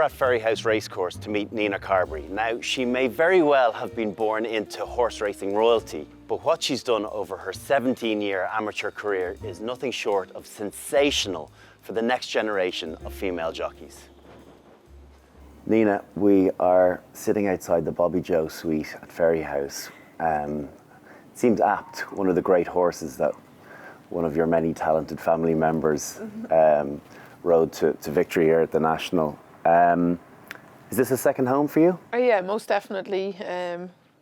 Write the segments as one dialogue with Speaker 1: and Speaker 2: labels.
Speaker 1: We're at Ferryhouse Racecourse to meet Nina Carberry. Now, she may very well have been born into horse racing royalty, but what she's done over her 17-year amateur career is nothing short of sensational for the next generation of female jockeys. Nina, we are sitting outside the Bobby Joe suite at Ferryhouse. It seems apt, one of the great horses that one of your many talented family members rode to victory here at the National. Is this a second home for you?
Speaker 2: Oh yeah, most definitely.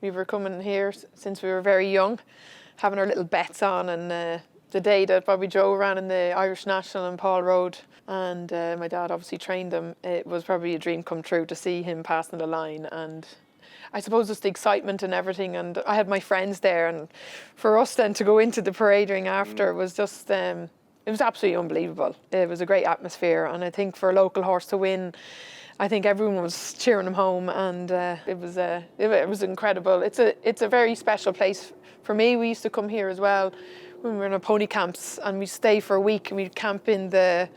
Speaker 2: We were coming here since we were very young, having our little bets on, and the day that Bobby Joe ran in the Irish National and Paul Road, and my dad obviously trained him, it was probably a dream come true to see him passing the line. And I suppose just the excitement and everything, and I had my friends there, and for us then to go into the parade ring after was just, it was absolutely unbelievable. It was a great atmosphere, and I think for a local horse to win, I think everyone was cheering him home, and it was incredible. It's a very special place for me. We used to come here as well when we were in our pony camps, and we'd stay for a week and we'd camp in the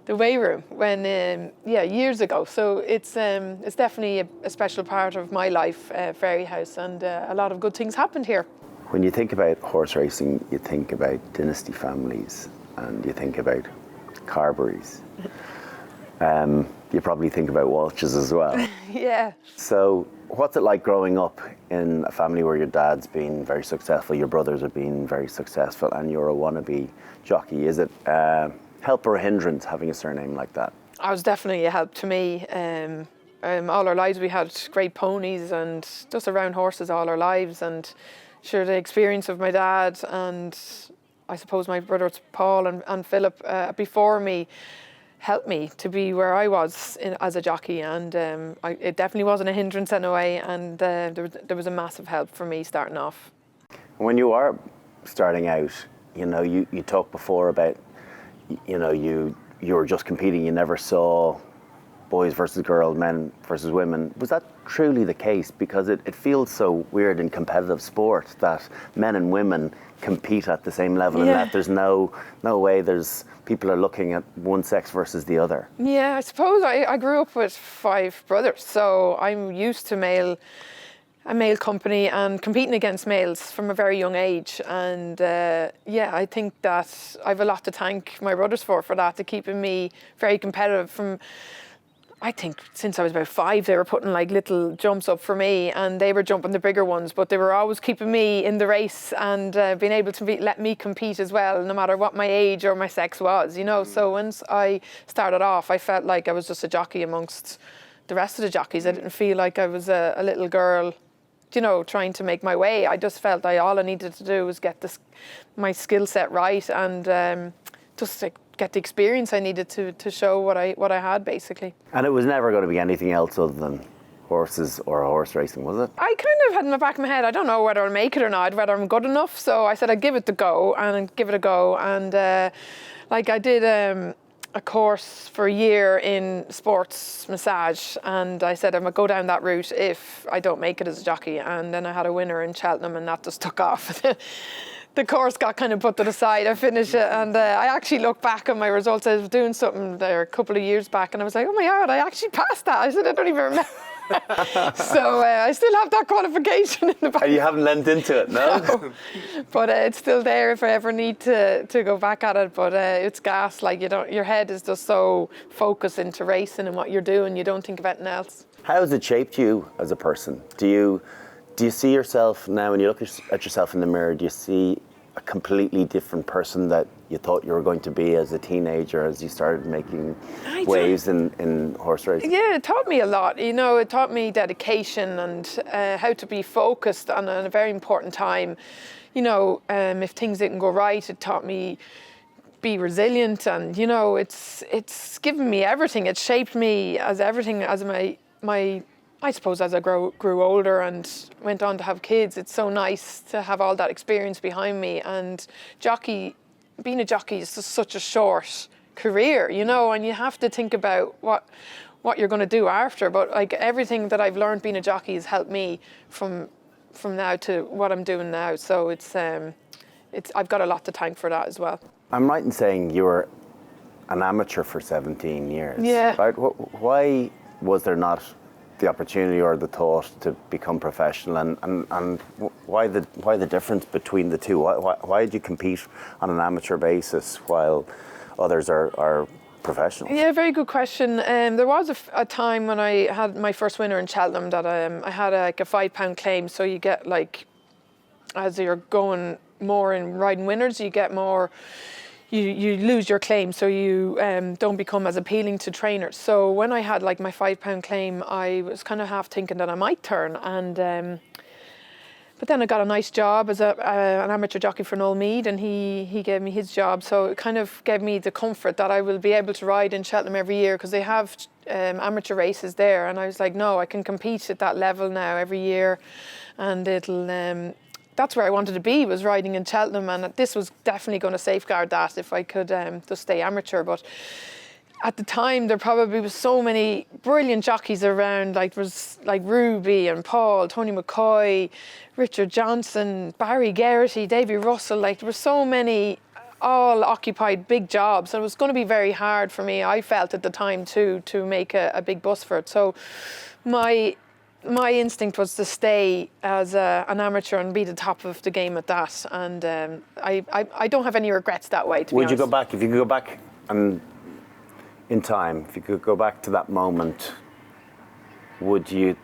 Speaker 2: weigh room when years ago. So it's definitely a special part of my life, Ferryhouse, and a lot of good things happened here.
Speaker 1: When you think about horse racing, you think about dynasty families and you think about Carberrys. You probably think about Walshes as well.
Speaker 2: Yeah.
Speaker 1: So what's it like growing up in a family where your dad's been very successful, your brothers have been very successful, and you're a wannabe jockey? Is it help or a hindrance having a surname like that?
Speaker 2: I was definitely a help to me. All our lives we had great ponies and just around horses all our lives, and sure, the experience of my dad and I suppose my brothers Paul and Philip before me helped me to be where I was as a jockey, and it definitely wasn't a hindrance in a way, and there was a massive help for me starting off.
Speaker 1: When you are starting out, you talked before about, you were just competing, you never saw boys versus girls, men versus women. Was that truly the case? Because it feels so weird in competitive sport that men and women compete at the same level, and that there's no way people are looking at one sex versus the other.
Speaker 2: Yeah, I suppose I grew up with 5 brothers, so I'm used to a male company and competing against males from a very young age, and I think that I have a lot to thank my brothers for that, to keeping me very competitive from, I think since I was about 5, they were putting like little jumps up for me, and they were jumping the bigger ones, but they were always keeping me in the race and being able to let me compete as well, no matter what my age or my sex was, So once I started off, I felt like I was just a jockey amongst the rest of the jockeys. I didn't feel like I was a little girl, trying to make my way. I just felt all I needed to do was get my skill set right, and just get the experience I needed to show what I had, basically.
Speaker 1: And it was never going to be anything else other than horses or horse racing, was it?
Speaker 2: I kind of had in the back of my head, I don't know whether I'll make it or not, whether I'm good enough. So I said I'd give it a go, and I did a course for a year in sports massage, and I said I'm gonna go down that route if I don't make it as a jockey. And then I had a winner in Cheltenham, and that just took off. The course got kind of put to the side. I finished it, and I actually looked back on my results. I was doing something there a couple of years back, and I was like, oh my God, I actually passed that. I said, I don't even remember. So I still have that qualification in the back.
Speaker 1: And you haven't lent into it, no?
Speaker 2: No. But it's still there if I ever need to go back at it. But it's gas, your head is just so focused into racing and what you're doing, you don't think of anything else.
Speaker 1: How has it shaped you as a person? Do you see yourself now, when you look at yourself in the mirror, do you see a completely different person that you thought you were going to be as a teenager, as you started making waves in horse racing?
Speaker 2: Yeah, it taught me a lot. It taught me dedication and how to be focused on a very important time. If things didn't go right, it taught me be resilient, and it's given me everything. It shaped me as everything, as my I suppose as I grew older and went on to have kids. It's so nice to have all that experience behind me. And being a jockey is just such a short career, and you have to think about what you're going to do after. But everything that I've learned being a jockey has helped me from now to what I'm doing now. So I've got a lot to thank for that as well.
Speaker 1: I'm right in saying you were an amateur for 17 years.
Speaker 2: Yeah.
Speaker 1: Right? Why was there not the opportunity or the thought to become professional, and why the difference between the two? Why did you compete on an amateur basis while others are professionals?
Speaker 2: Yeah, very good question. There was a time when I had my first winner in Cheltenham that I had a £5 claim, so you get like, as you're going more in riding winners, you get more. You lose your claim, so you don't become as appealing to trainers. So when I had like my £5 claim, I was kind of half thinking that I might turn, and but then I got a nice job as an amateur jockey for Noel Mead, and he gave me his job. So it kind of gave me the comfort that I will be able to ride in Cheltenham every year, because they have amateur races there. And I was like, no, I can compete at that level now every year, and it'll. That's where I wanted to be, was riding in Cheltenham, and this was definitely going to safeguard that if I could just stay amateur. But at the time, there probably was so many brilliant jockeys around. Like there was like Ruby and Paul, Tony McCoy, Richard Johnson, Barry Geraghty, Davy Russell. Like there were so many, all occupied big jobs, and it was going to be very hard for me, I felt at the time, to make a big bus for it. So my instinct was to stay as an amateur and be the top of the game at that, and I don't have any regrets that way, to be honest.
Speaker 1: Would you go back, if you could go back and in time, if you could go back to that moment, would you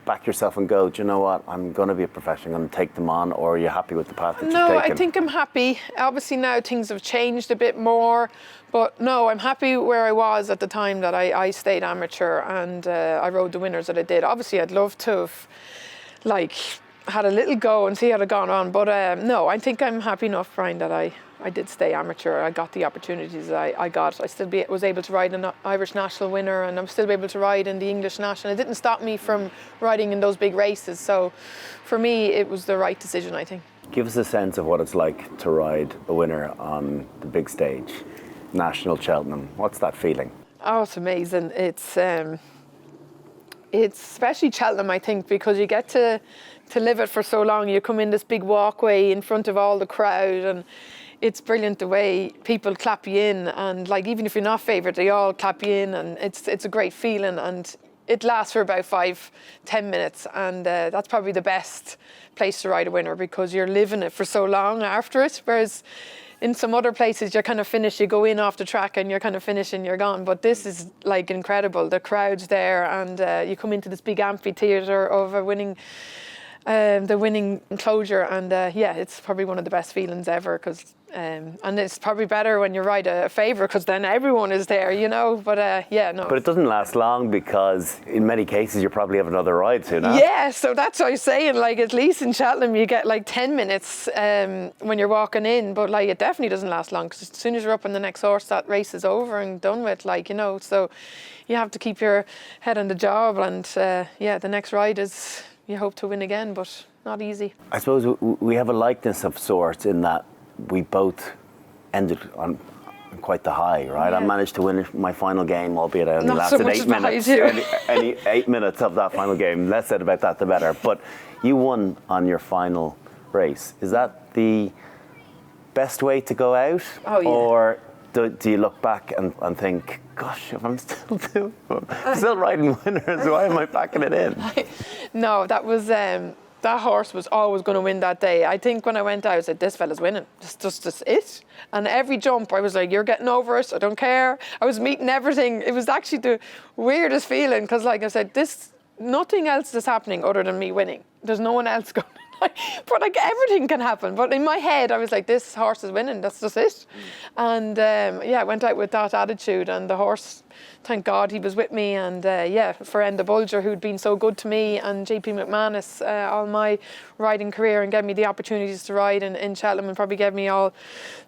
Speaker 1: back yourself and go, do you know what, I'm going to be a professional, I'm going to take them on, or are you happy with the path that you've taken?
Speaker 2: No, I think I'm happy. Obviously now things have changed a bit more, but no, I'm happy where I was at the time that I stayed amateur, and I rode the winners that I did. Obviously I'd love to have like had a little go and see how it had gone on, but no, I think I'm happy enough, Brian, that I did stay amateur. I got the opportunities I got. I still was able to ride an Irish national winner, and I'm still able to ride in the English national. It didn't stop me from riding in those big races. So for me, it was the right decision, I think.
Speaker 1: Give us a sense of what it's like to ride a winner on the big stage, National Cheltenham. What's that feeling?
Speaker 2: Oh, it's amazing. It's especially Cheltenham, I think, because you get to live it for so long. You come in this big walkway in front of all the crowd, and it's brilliant the way people clap you in, and like even if you're not favourite, they all clap you in, and it's a great feeling, and it lasts for about 5-10 minutes, and that's probably the best place to ride a winner, because you're living it for so long after it. Whereas in some other places you're kind of finished, you go in off the track and you're kind of finished and you're gone. But this is like incredible. The crowd's there, and you come into this big amphitheatre of a winning. The winning enclosure, and yeah, it's probably one of the best feelings ever, because and it's probably better when you ride a favourite, because then everyone is there, you know. But yeah, no.
Speaker 1: But it doesn't last long, because in many cases you probably have another ride soon.
Speaker 2: Yeah, so that's what I was saying. Like at least in Cheltenham you get like 10 minutes when you're walking in, but like it definitely doesn't last long, because as soon as you're up on the next horse, that race is over and done with. Like, you know, so you have to keep your head on the job, and yeah, the next ride is. You hope to win again, but not easy.
Speaker 1: I suppose we have a likeness of sorts in that we both ended on quite the high, right?
Speaker 2: Yeah.
Speaker 1: I managed to win my final game, albeit I only
Speaker 2: Not
Speaker 1: lasted
Speaker 2: so much
Speaker 1: 8 minutes. Any 8 minutes of that final game. Less said about that, the better. But you won on your final race. Is that the best way to go out?
Speaker 2: Oh, yeah.
Speaker 1: Or do you look back and think, gosh, if I'm still riding winners, why am I packing it in?
Speaker 2: No, that was that horse was always going to win that day. I think when I went out, I said, this fella's winning. This just it. And every jump, I was like, you're getting over it. I don't care. I was meeting everything. It was actually the weirdest feeling, because, like I said, nothing else is happening other than me winning. There's no one else going. But like everything can happen. But in my head, I was like, this horse is winning. That's just it. And yeah, I went out with that attitude, and the horse, thank God he was with me. And yeah, for Enda Bulger, who'd been so good to me, and JP McManus all my riding career, and gave me the opportunities to ride in Cheltenham, and probably gave me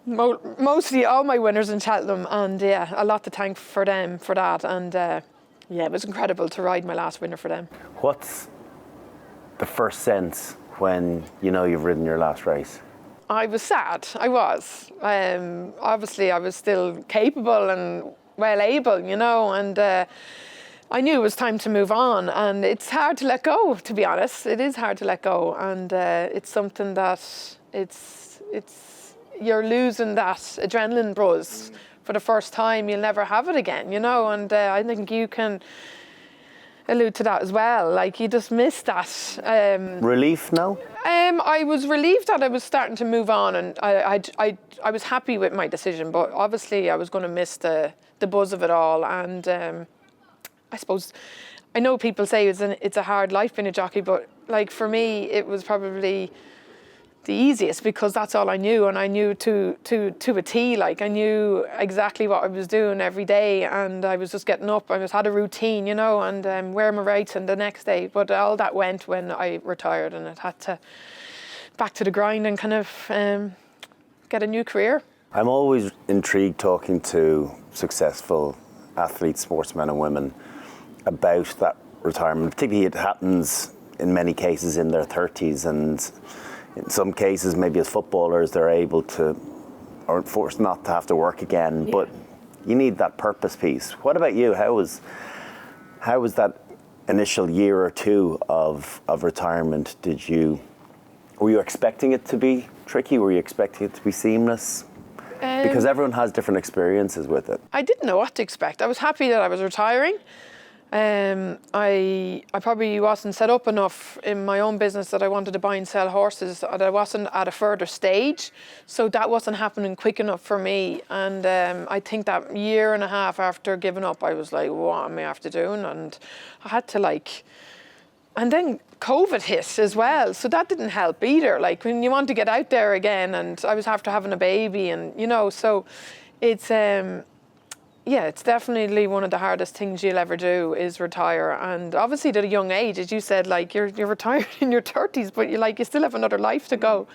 Speaker 2: mostly all my winners in Cheltenham. And yeah, a lot to thank for them for that. And yeah, it was incredible to ride my last winner for them.
Speaker 1: What's the first sense when you know you've ridden your last race?
Speaker 2: I was sad. I was. Obviously, I was still capable and well able, you know, and I knew it was time to move on. And it's hard to let go, to be honest. It is hard to let go, and it's something that you're losing that adrenaline buzz for the first time. You'll never have it again, you know. And I think you can allude to that as well. Like, you just miss that.
Speaker 1: Relief now?
Speaker 2: I was relieved that I was starting to move on, and I was happy with my decision, but obviously I was going to miss the buzz of it all. And I suppose, I know people say it's a hard life being a jockey, but like for me, it was probably the easiest because that's all I knew, and I knew to a T. Like, I knew exactly what I was doing every day, and I was just getting up. I had a routine, you know, and wearing my rights and the next day. But all that went when I retired, and it had to back to the grind and kind of get a new career.
Speaker 1: I'm always intrigued talking to successful athletes, sportsmen and women, about that retirement. Particularly, it happens in many cases in their 30s, and in some cases, maybe as footballers, they're able to, or forced not to have to work again. Yeah. But you need that purpose piece. What about you? How was that initial year or two of retirement? Were you expecting it to be tricky? Were you expecting it to be seamless? Because everyone has different experiences with it. I
Speaker 2: didn't know what to expect. I was happy that I was retiring. I probably wasn't set up enough in my own business that I wanted to buy and sell horses, and I wasn't at a further stage, so that wasn't happening quick enough for me. And I think that year and a half after giving up, I was like, what am I after doing? And I had to and then COVID hit as well, so that didn't help either. Like, when you want to get out there again, and I was after having a baby, and you know, so it's yeah, it's definitely one of the hardest things you'll ever do is retire. And obviously at a young age, as you said, like you're retired in your 30s, but you still have another life to go.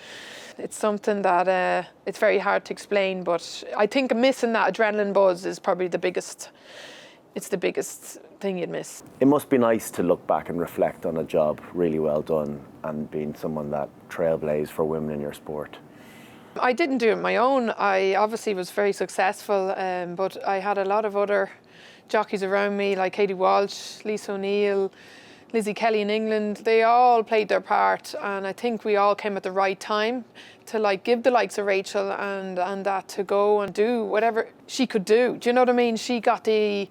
Speaker 2: It's something that it's very hard to explain, but I think missing that adrenaline buzz is probably the biggest thing you'd miss.
Speaker 1: It must be nice to look back and reflect on a job really well done and being someone that trailblazed for women in your sport.
Speaker 2: I didn't do it on my own. I obviously was very successful, but I had a lot of other jockeys around me, like Katie Walsh, Lisa O'Neill, Lizzie Kelly in England. They all played their part, and I think we all came at the right time to give the likes of Rachel and that to go and do whatever she could do. Do you know what I mean? She got the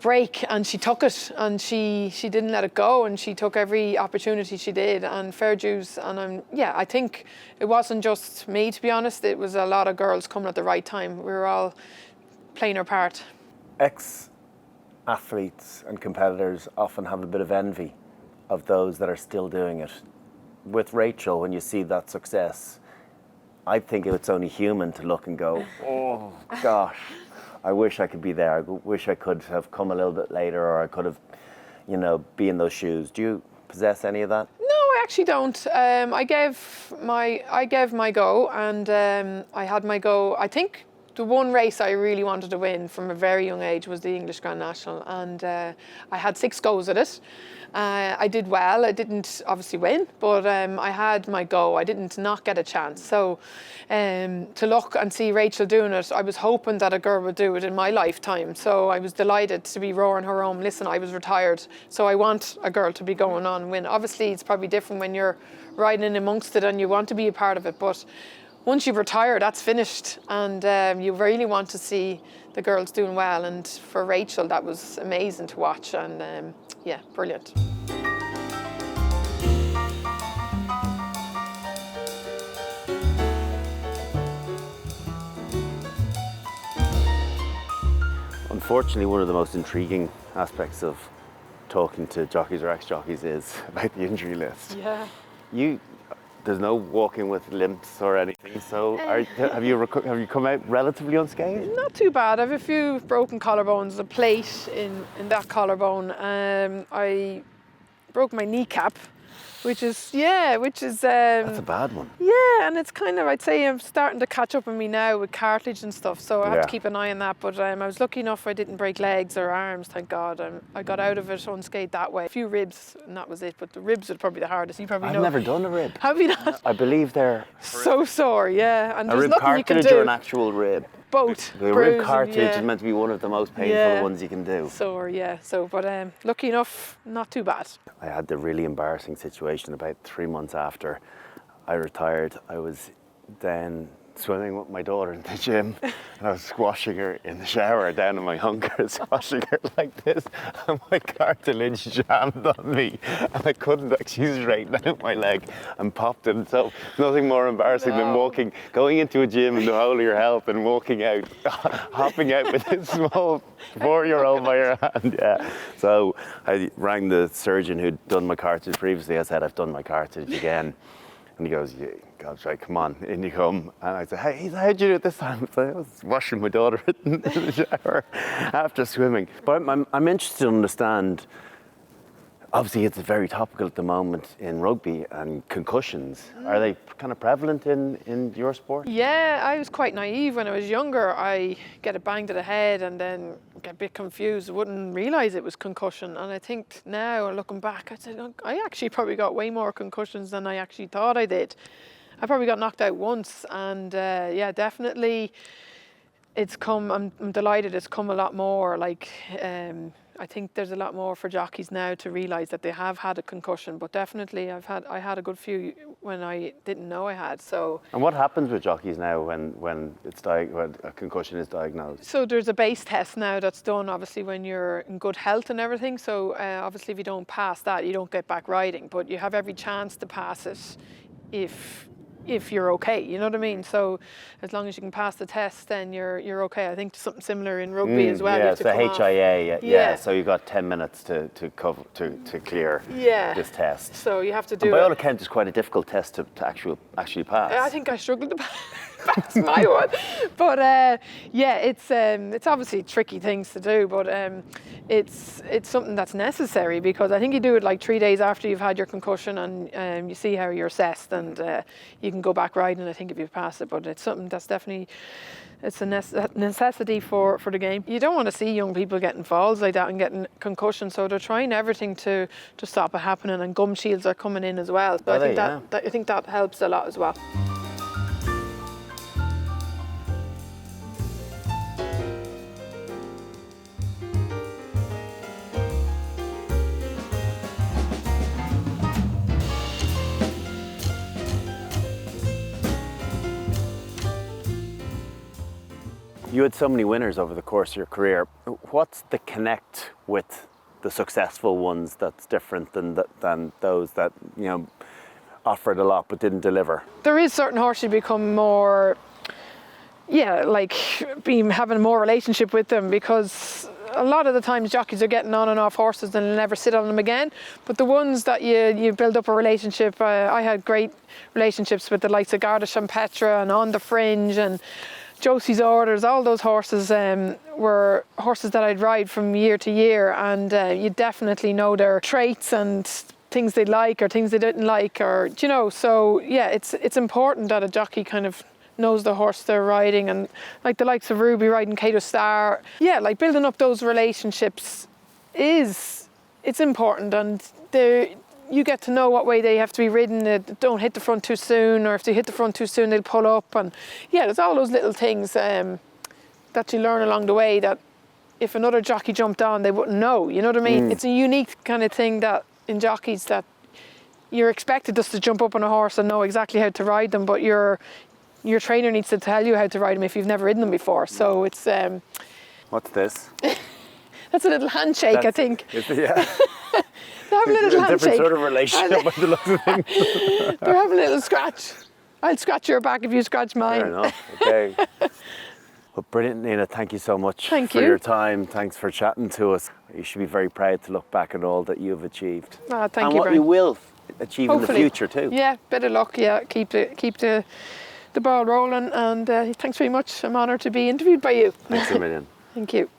Speaker 2: break, and she took it, and she didn't let it go, and she took every opportunity she did, and fair dues. And I think it wasn't just me, to be honest. It was a lot of girls coming at the right time. We were all playing our part.
Speaker 1: Ex-athletes and competitors often have a bit of envy of those that are still doing it. With Rachel, when you see that success, I think it's only human to look and go, oh gosh, I wish I could be there. I wish I could have come a little bit later, or I could have, be in those shoes. Do you possess any of that?
Speaker 2: No, I actually don't. I gave my go, and I had my go. I think the one race I really wanted to win from a very young age was the English Grand National, and I had 6 goes at it. I did well. I didn't obviously win, but I had my go. I didn't not get a chance. So to look and see Rachel doing it, I was hoping that a girl would do it in my lifetime. So I was delighted to be roaring her home. Listen, I was retired, so I want a girl to be going on and win. Obviously, it's probably different when you're riding in amongst it and you want to be a part of it, but once you retire, that's finished, and you really want to see the girls doing well. And for Rachel, that was amazing to watch, and yeah, brilliant.
Speaker 1: Unfortunately, one of the most intriguing aspects of talking to jockeys or ex-jockeys is about the injury list.
Speaker 2: Yeah.
Speaker 1: There's no walking with limps or anything, so have you come out relatively unscathed?
Speaker 2: Not too bad. I have a few broken collarbones, a plate in that collarbone. I broke my kneecap, which is
Speaker 1: that's a bad one.
Speaker 2: Yeah, and it's kind of, I'd say I'm starting to catch up on me now with cartilage and stuff, so I have to keep an eye on that. But I was lucky enough I didn't break legs or arms, thank God. I got out of it unscathed that way. A few ribs, and that was it, but the ribs are probably the hardest. You probably know.
Speaker 1: I've never done a rib.
Speaker 2: Have you not?
Speaker 1: I believe they're
Speaker 2: so sore, yeah. And
Speaker 1: a rib cartilage or an actual rib?
Speaker 2: Both.
Speaker 1: The rib cartilage is meant to be one of the most painful ones you can do.
Speaker 2: Sore, yeah. So, but lucky enough, not too bad.
Speaker 1: I had the really embarrassing situation about 3 months after I retired. I was then swimming with my daughter in the gym, and I was squashing her in the shower down in my hunker, squashing her like this, and my cartilage jammed on me, and I couldn't actually straighten out my leg and popped it. So nothing more embarrassing than going into a gym in the whole of your health and walking out, hopping out with this small 4-year-old by your hand. Yeah. So I rang the surgeon who'd done my cartilage previously. I said, I've done my cartilage again. And he goes, yeah, God's right, come on, in you come. And I said, hey, how'd you do it this time? I was washing my daughter in the shower after swimming. But I'm interested to understand, obviously it's very topical at the moment in rugby, and concussions. Are they kind of prevalent in your sport?
Speaker 2: Yeah, I was quite naive when I was younger. I get a bang to the head and then get a bit confused. I wouldn't realise it was concussion. And I think now, looking back, I said, I actually probably got way more concussions than I actually thought I did. I probably got knocked out once, and yeah, definitely it's come, I'm delighted it's come a lot more. Like, I think there's a lot more for jockeys now to realise that they have had a concussion, but definitely I had a good few when I didn't know I had. So. And
Speaker 1: what happens with jockeys now when when a concussion is diagnosed?
Speaker 2: So there's a base test now that's done, obviously, when you're in good health and everything. So obviously if you don't pass that, you don't get back riding, but you have every chance to pass it if you're okay, you know what I mean? So as long as you can pass the test, then you're okay. I think something similar in rugby as well.
Speaker 1: Yeah, so HIA, yeah. So you've got 10 minutes to clear this test.
Speaker 2: So you have to do
Speaker 1: by all accounts, it's quite a difficult test to actually pass.
Speaker 2: I think I struggled to pass my one. But yeah, it's obviously tricky things to do, but it's something that's necessary, because I think you do it like 3 days after you've had your concussion, and you see how you're assessed, and you can go back riding, I think, if you pass it. But it's something that's definitely, it's a necessity for the game. You don't want to see young people getting falls like that and getting concussions, so they're trying everything to stop it happening, and gum shields are coming in as well. But I think that helps a lot as well.
Speaker 1: You had so many winners over the course of your career. What's the connect with the successful ones that's different than those that, you know, offered a lot but didn't deliver? There
Speaker 2: is certain horses you become more, like having more relationship with them, because a lot of the times jockeys are getting on and off horses and never sit on them again. But the ones that you build up a relationship, I had great relationships with the likes of Garda Champetra and On the Fringe and Josie's Orders. All those horses were horses that I'd ride from year to year, and you definitely know their traits and things they like or things they didn't like, or you know. So yeah, it's important that a jockey kind of knows the horse they're riding, and like the likes of Ruby riding Kato Star. Yeah, like building up those relationships it's important, and you get to know what way they have to be ridden. Don't hit the front too soon, or if they hit the front too soon, they'll pull up. And yeah, there's all those little things that you learn along the way that if another jockey jumped on, they wouldn't know. You know what I mean? It's a unique kind of thing that in jockeys, that you're expected just to jump up on a horse and know exactly how to ride them, but your trainer needs to tell you how to ride them if you've never ridden them before. So it's
Speaker 1: what's this?
Speaker 2: That's a little handshake, I think.
Speaker 1: Yeah.
Speaker 2: They have a little handshake.
Speaker 1: Different sort of relationship with the looks of things.
Speaker 2: They're having a little scratch. I'll scratch your back if you scratch mine.
Speaker 1: Fair enough. Okay. Well, brilliant, Nina. Thank you so much
Speaker 2: for
Speaker 1: your time. Thanks for chatting to us. You should be very proud to look back at all that you've achieved.
Speaker 2: Thank you,
Speaker 1: and what
Speaker 2: Brian.
Speaker 1: you will achieve
Speaker 2: Hopefully.
Speaker 1: In the future too.
Speaker 2: Yeah, bit of luck. Yeah, keep the ball rolling. And thanks very much. I'm honoured to be interviewed by you.
Speaker 1: Thanks a million.
Speaker 2: Thank you.